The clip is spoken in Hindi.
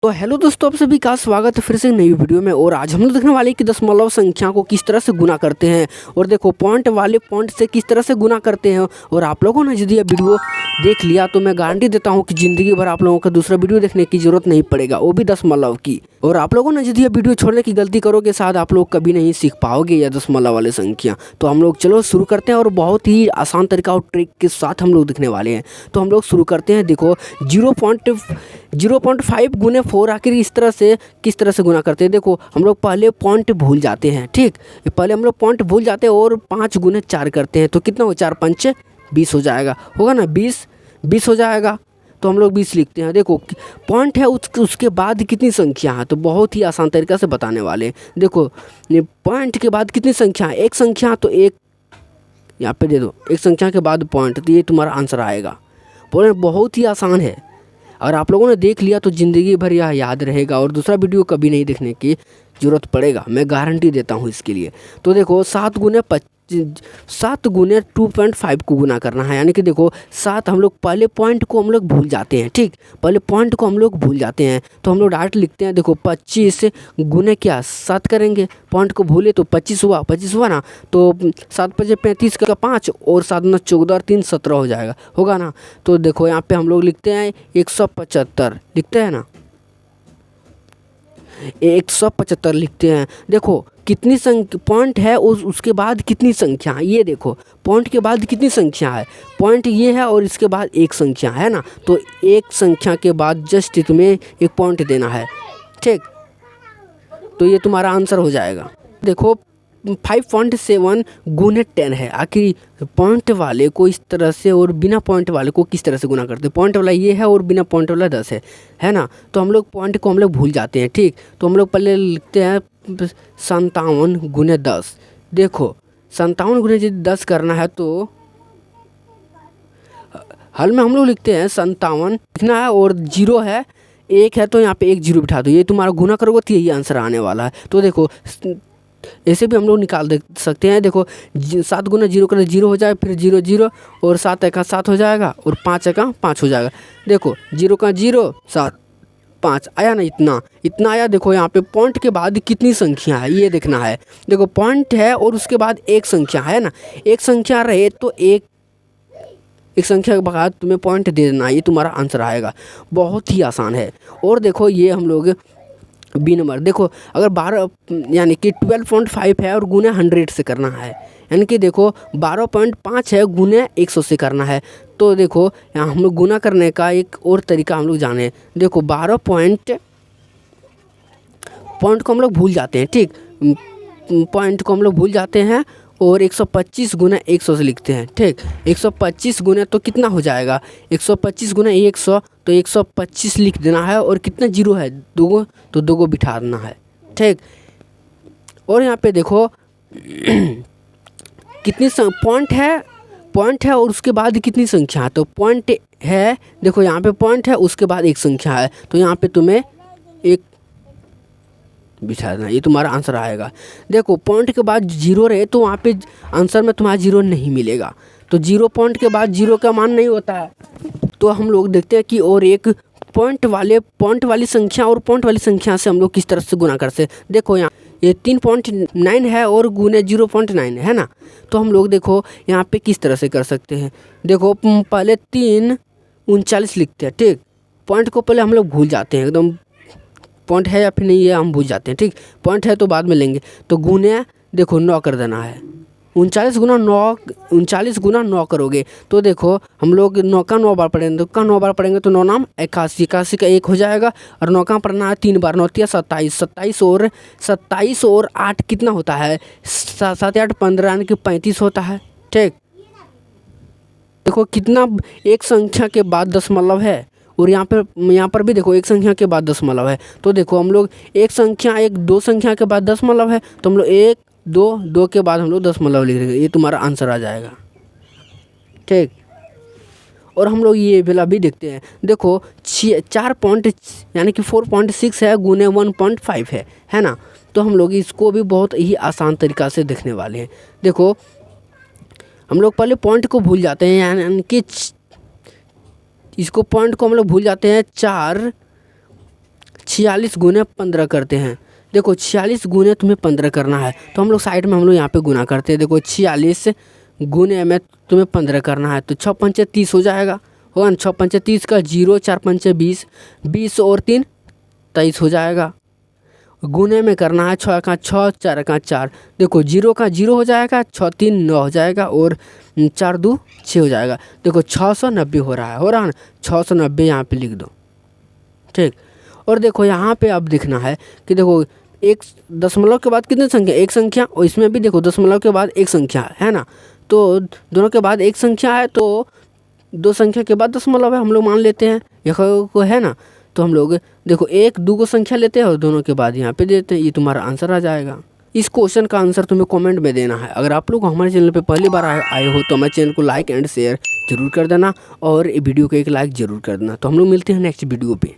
तो हेलो दोस्तों, आप सभी का स्वागत है फिर से नई वीडियो में। और आज हम लोग देखने वाले हैं कि दशमलव संख्या को किस तरह से गुना करते हैं और देखो पॉइंट वाले पॉइंट से किस तरह से गुना करते हैं। और आप लोगों ने यदि यह वीडियो देख लिया तो मैं गारंटी देता हूं कि ज़िंदगी भर आप लोगों को दूसरा वीडियो देखने की ज़रूरत नहीं पड़ेगा, वो भी दशमलव की। और आप लोगों ने यदि यह वीडियो छोड़ने की गलती करोगे शायद आप लोग कभी नहीं सीख पाओगे यह दशमलव वाले संख्या। तो हम लोग चलो शुरू करते हैं और बहुत ही आसान तरीका और ट्रिक के साथ हम लोग दिखने वाले हैं। तो हम लोग शुरू करते हैं। देखो 0.5 गुने 4 आखिर इस तरह से किस तरह से गुना करते हैं। देखो हम लोग पहले पॉइंट भूल जाते हैं, ठीक, पहले हम लोग पॉइंट भूल जाते हैं और 5 गुने 4 करते हैं तो कितना हो, 4 पंचे 20 हो जाएगा, होगा ना, 20 हो जाएगा। तो हम लोग 20 लिखते हैं। देखो पॉइंट है उसके बाद कितनी संख्या है, तो बहुत ही आसान तरीक़ा से बताने वाले हैं। देखो पॉइंट के बाद कितनी संख्या है, एक संख्या, तो एक यहाँ पे दे दो, एक संख्या के बाद पॉइंट, तो ये तुम्हारा आंसर आएगा। बोले बहुत ही आसान है, और आप लोगों ने देख लिया तो ज़िंदगी भर यह याद रहेगा और दूसरा वीडियो कभी नहीं देखने की ज़रूरत पड़ेगा, मैं गारंटी देता हूँ इसके लिए। तो देखो 7 गुने 2.5 को गुना करना है, यानी कि देखो 7 हम लोग पहले पॉइंट को हम लोग भूल जाते हैं, ठीक, पहले पॉइंट को हम लोग भूल जाते हैं तो हम लोग डायरेक्ट लिखते हैं। देखो 25 गुने क्या 7 करेंगे, पॉइंट को भूले तो 25 हुआ ना, तो 7 5 35 का 5 और 7 9 14 और 3 17 हो जाएगा, होगा ना। तो देखो यहाँ पे हम लोग लिखते हैं 175 लिखते हैं ना, 175 लिखते हैं। देखो कितनी पॉइंट है उसके बाद कितनी संख्या है, ये देखो पॉइंट के बाद कितनी संख्या है, पॉइंट ये है और इसके बाद एक संख्या है ना, तो एक संख्या के बाद जस्ट तुम्हें एक पॉइंट देना है, ठीक, तो ये तुम्हारा आंसर हो जाएगा। देखो 5.7 गुने 10 है, आखिर पॉइंट वाले को इस तरह से और बिना पॉइंट वाले को किस तरह से गुना करते हैं। पॉइंट वाला ये है और बिना पॉइंट वाला 10 है ना, तो हम लोग पॉइंट को हम लोग भूल जाते हैं, ठीक, तो हम लोग पहले लिखते हैं 57 गुने 10। देखो 57 गुने 10 करना है तो हल में हम लोग लिखते हैं 57 लिखना है और 0 है, 1 है, तो यहाँ पे 1 0 बिठा दो, ये तुम्हारा गुना करोगे तो यही आंसर आने वाला है। तो देखो ऐसे भी हम लोग निकाल दे सकते हैं। देखो 7 गुना 0 कर 0 हो जाए, फिर 0 0 और 7 का 7 हो जाएगा और 5 का 5 हो जाएगा। देखो 0 का 0 7 5 आया ना, इतना आया। देखो यहाँ पे पॉइंट के बाद कितनी संख्या है ये देखना है। देखो पॉइंट है और उसके बाद एक संख्या है ना, एक संख्या रहे तो एक संख्या के बाद तुम्हें पॉइंट दे देना, ये तुम्हारा आंसर आएगा। बहुत ही आसान है। और देखो ये हम लोग बी नंबर, देखो अगर 12 यानी कि 12.5 है और गुने 100 से करना है, यानी कि देखो 12.5 है गुने 100 से करना है। तो देखो यहाँ हम लोग गुना करने का एक और तरीका हम लोग जाने। देखो 12 पॉइंट को हम लोग भूल जाते हैं, ठीक, पॉइंट को हम लोग भूल जाते हैं और 125 गुना 100 से लिखते हैं, ठीक, 125 गुना तो कितना हो जाएगा, 125 गुना 100 तो 125 लिख देना है और कितना 0 है, 2 तो 2 बिठा देना है, ठीक। और यहाँ पे देखो कितनी पॉइंट है और उसके बाद कितनी संख्या है, तो पॉइंट है, देखो यहाँ पे पॉइंट है उसके बाद एक संख्या है, तो यहाँ पे तुम्हें एक बिठा देना, ये तुम्हारा आंसर आएगा। देखो पॉइंट के बाद 0 रहे तो वहाँ पे आंसर में तुम्हारा 0 नहीं मिलेगा, तो 0 पॉइंट के बाद 0 का मान नहीं होता है। तो हम लोग देखते हैं कि और एक पॉइंट वाली संख्या और पॉइंट वाली संख्या से हम लोग किस तरह से गुना करते हैं। देखो यहाँ ये 3.9 है और गुने 0.9 है ना, तो हम लोग देखो यहाँ पे किस तरह से कर सकते हैं। देखो पहले 339 लिखते हैं, ठीक, पॉइंट को पहले हम लोग भूल जाते हैं, एकदम पॉइंट है या फिर नहीं है हम भूल जाते हैं, ठीक, पॉइंट है तो बाद में लेंगे, तो गुने देखो 9 कर देना है, 39 गुना 9 करोगे तो देखो हम लोग 9 का 9 बार पढ़ेंगे, तो का 9 बार पढ़ेंगे तो 9 नाम 81 का 1 हो जाएगा और 9 का पढ़ना है 3 बार, 9 तिया 27 और 8 कितना होता है, 7 8 15 यानी कि 35 होता है, ठीक। देखो कितना एक संख्या के बाद दशमलव है और यहाँ पर भी देखो एक संख्या के बाद दशमलव है, तो देखो हम लोग दो संख्या के बाद दशमलव है तो हम लोग 1 2 के बाद हम लोग दशमलव लिख देंगे, ये तुम्हारा आंसर आ जाएगा, ठीक। और हम लोग ये वाला भी देखते हैं। देखो 4 पॉइंट यानी कि 4.6 है गुने 1.5 है ना, तो हम लोग इसको भी बहुत ही आसान तरीक़ा से देखने वाले हैं। देखो हम लोग पहले पॉइंट को भूल जाते हैं, यानी कि इसको पॉइंट को हम लोग भूल जाते हैं। 4 46 गुने 15 करते हैं। देखो 46 गुने तुम्हें 15 करना है, तो हम लोग साइड में हम लोग यहाँ पे गुना करते हैं। देखो 46 गुने में तुम्हें 15 करना है, तो 6 पंचे 30 हो जाएगा, होगा ना। 6 पंचे 30 का 0, 4 पंचे 20, 20 और 3 23 हो जाएगा। गुने में करना है 6 का 6, 4 का 4। देखो 0 का 0 हो जाएगा, 6 3 9 हो जाएगा और 4 2 6 हो जाएगा। देखो 690 हो रहा है ना। 690 यहाँ पे लिख दो, ठीक। और देखो यहाँ पे अब दिखना है कि देखो एक दशमलव के बाद कितनी संख्या, एक संख्या, और इसमें भी देखो दशमलव के बाद एक संख्या है ना। तो दोनों के बाद एक संख्या है, तो दो संख्या के बाद दशमलव है, हम लोग मान लेते हैं यह को है ना। तो हम लोग देखो एक दो को संख्या लेते हैं और दोनों के बाद यहाँ पे देते हैं, ये तुम्हारा आंसर आ जाएगा। इस क्वेश्चन का आंसर तुम्हें कमेंट में देना है। अगर आप लोग हमारे चैनल पे पहली बार आए हो तो हमारे चैनल को लाइक एंड शेयर जरूर कर देना और वीडियो को एक लाइक जरूर कर देना। तो हम लोग मिलते हैं नेक्स्ट वीडियो पे।